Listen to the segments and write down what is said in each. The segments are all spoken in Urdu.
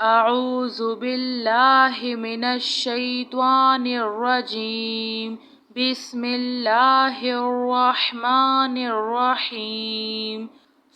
اعوذ باللہ من الشیطان الرجیم بسم اللہ الرحمن الرحیم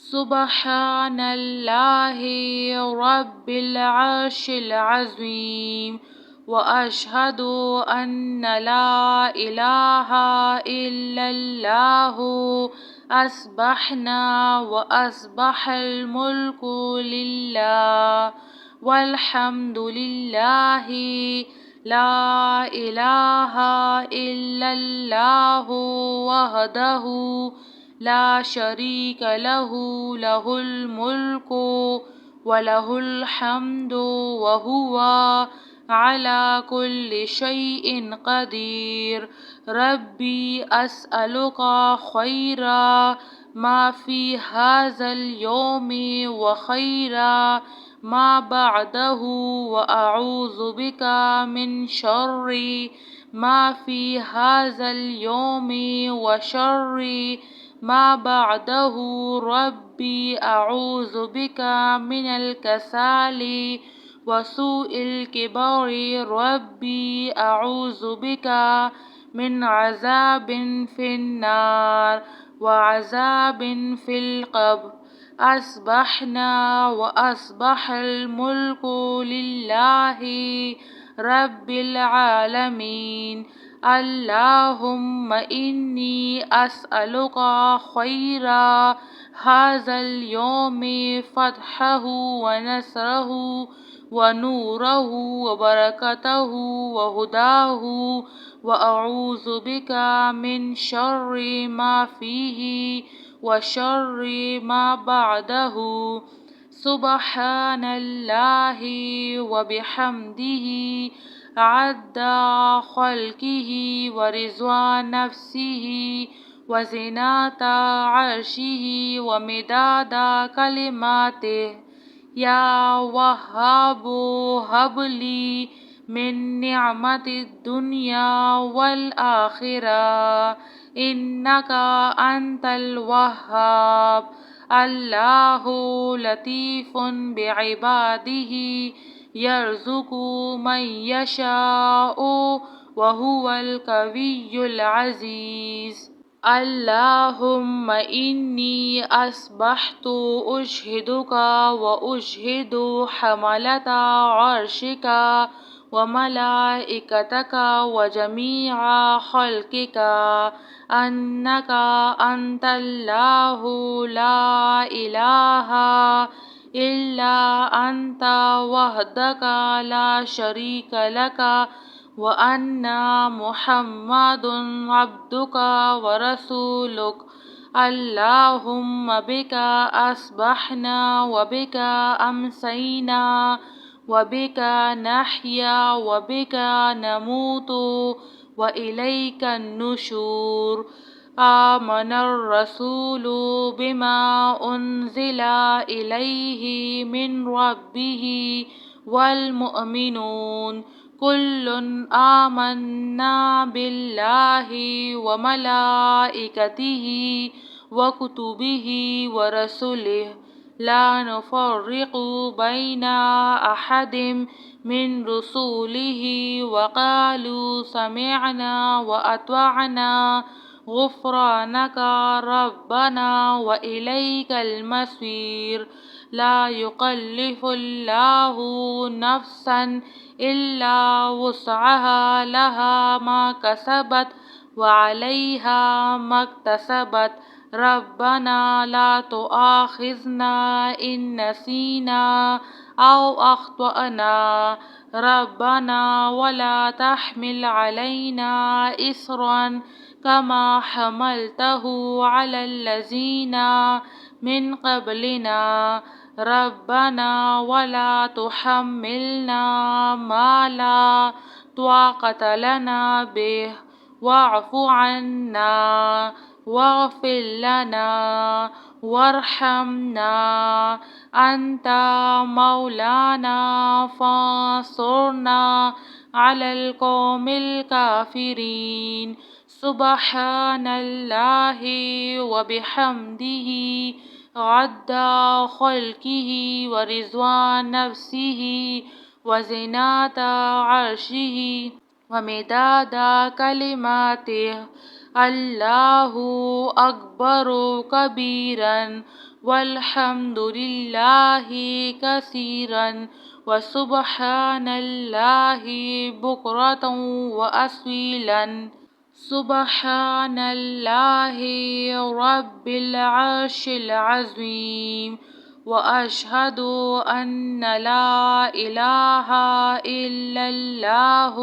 سبحان اللہ رب العرش العظیم واشہد ان لا الہ الا اللہ اصبحنا واصبح الملک للہ والحمد للہ لا الہ الا اللہ وحدہ لا شریک لہ لہ الملک ولہ الحمد وہو علی کل شیء قدیر ربی اسألک خیر ما فی ھذا اليوم وخیر ما بعدہ واعوذ بک من شر ما فی ھذا اليوم وشر ما بعدہ ربی اعوذ بک من الکسل وسوء الکبر ربی اعوذ بک من عذاب فی النار وعذاب فی القبر اصبحنا واصبح الملک للہ رب العالمین اللہم انی اسألک خیر ھذا اليوم فتحہ ونصرہ ونورہ وبرکتہ وہداہ واعوذ بک من شر ما فیہ وشر ما بعدہ سبحان اللہ وبحمدہ عدد خلقہ ورضوان نفسہ وزنة عرشہ ومداد کلماتہ یا وہاب ہب لی من نعمت الدنیا والآخرہ انک انت الوہاب اللہ لطیف بعبادہ یرزق من یشاء وہو القوی العزیز اللہم انی اصبحت اشہدک واشہد حملۃ عرشک وملائکتک وجمیع خلقک انک انت اللہ لا الہ الا انت وحدک لا شریک لک وان محمد عبدک ورسولک اللہم بک اصبحنا وبک امسینا وبک نحیا وبک نموت وإلیک النشور آمن الرسول بما انزل الیہ من ربہ والمؤمنون کل آمنا باللہ وملائکتہ وکتبہ ورسلہ لا نفرق بین احد من رسولہ وقالوا سمعنا وأطعنا غفرانک ربنا وإلیک المصیر لا یکلف اللہ نفسا الا وسعها لها ما کسبت وعلیہا ما اکتسبت ربنا لا تؤاخذنا ان نسینا او اخطأنا ربنا ولا تحمل علينا إصرا كما حملته على الذين من قبلنا ربنا ولا تحملنا ما لا طاقة لنا به واعف عنا واغفر لنا وارحمنا انت مولانا فانصرنا على القوم الكافرين سبحان اللہ وبحمدہ عد خلقه ورضوان نفسه وزنات عرشه ومداد كلماته. الله أكبر كبيرا والحمد لله كثيرا وسبحان الله بكرة وأصيلا. سبحان الله رب العرش العظيم. وأشهد أن لا إله إلا الله.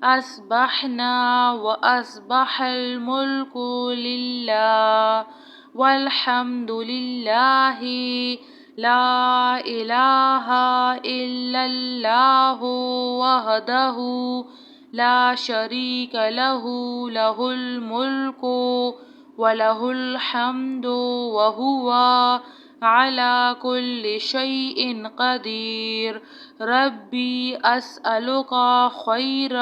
أصبحنا وأصبح الملك لله والحمد لله. لا إله إلا الله وحده لا شريك له. له الملك وله الحمد وهو على كل شيء قدير. ربي أسألك خير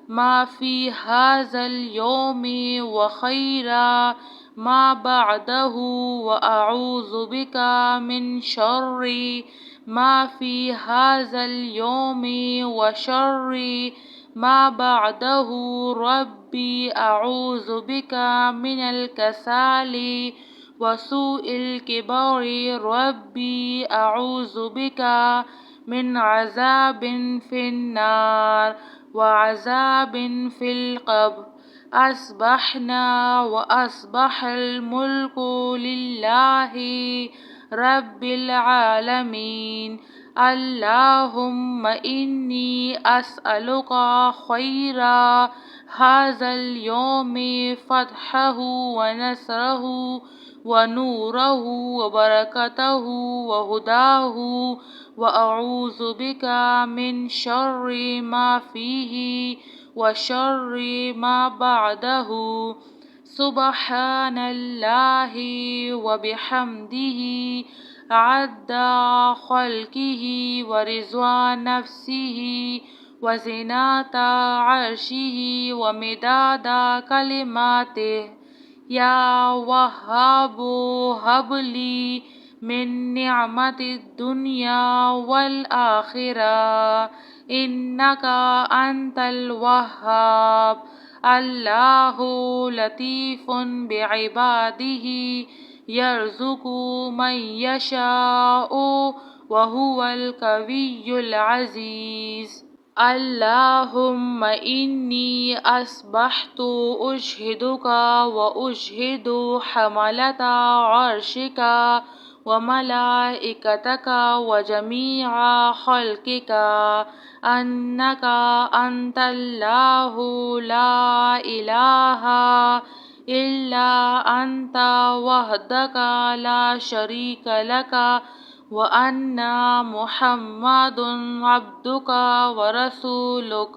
ما في هذا اليوم وخير ما بعده وأعوذ بك من شر ما في هذا اليوم وشر ما بعده. ربي أعوذ بك من الكسال وسوء الكبر. ربي أعوذ بك من عذاب في النار وعذاب في القبر. أصبحنا وأصبح الملك لله رب العالمين. اللهم إني أسألك خير هذا اليوم فتحه ونصره ونوره وبركته وهداه. وأعوذ بك من شر ما فيه وشر ما بعده. سبحان الله وبحمده عد خلقه ورضوان نفسه وزنات عرشه ومداد كلماته. يا وهاب هب لي من نعمة الدنيا والآخرة إنك أنت الوهاب. الله لطيف بعباده يرزق من يشاء وهو القوي العزيز. اللهم إني أصبحت أشهدك وأشهد حملة عرشك وملائكتك وجميع خلقك أنك أنت الله لا إله إلا أنت وحدك لا شريك لك وأن محمد عبدك ورسولك.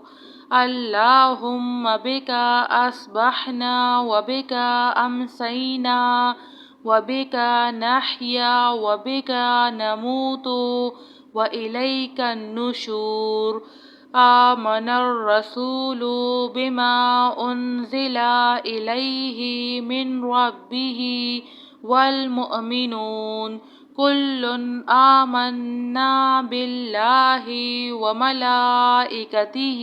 اللهم بك أصبحنا وبك أمسينا وبك نحيا وبك نموت وإليك النشور. آمن الرسول بما أنزل إليه من ربه والمؤمنون كل آمنا بالله وملائكته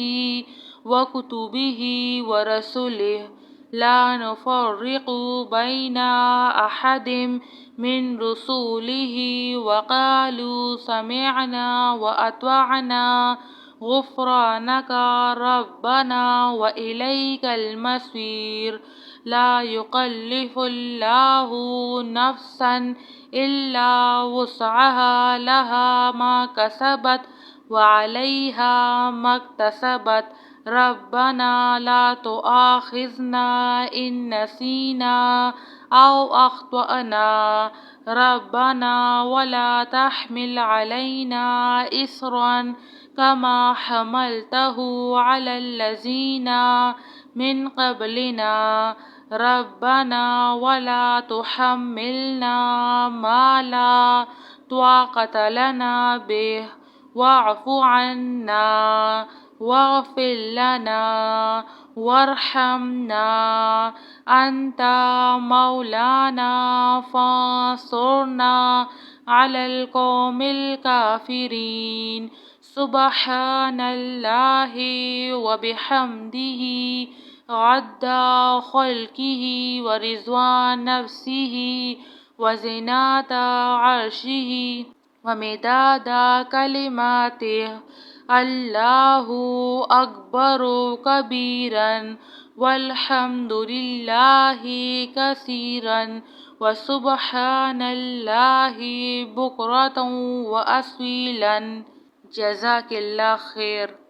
وكتبه ورسله لا نفرق بين أحد من رسوله وقالوا سمعنا وأطعنا غفرانك ربنا وإليك المصير. لا يكلف الله نفسا إلا وسعها لها ما كسبت وعليها ما اكتسبت. ربنا لا تؤاخذنا إن نسينا أو أخطأنا. ربنا ولا تحمل علينا إصرا كما حملته على الذين من قبلنا. ربنا ولا تحملنا ما لا طاقة لنا به واعف عنا واغفر لنا وارحمنا أنت مولانا فانصرنا على القوم الكافرين سبحان الله وبحمده عدد خلقه ورضوان نفسه وزنة عرشه ومداد كلماته الله أكبر كبيرا والحمد لله كثيرا وسبحان الله بكرة وأصيلا. جزاك اللہ خیر.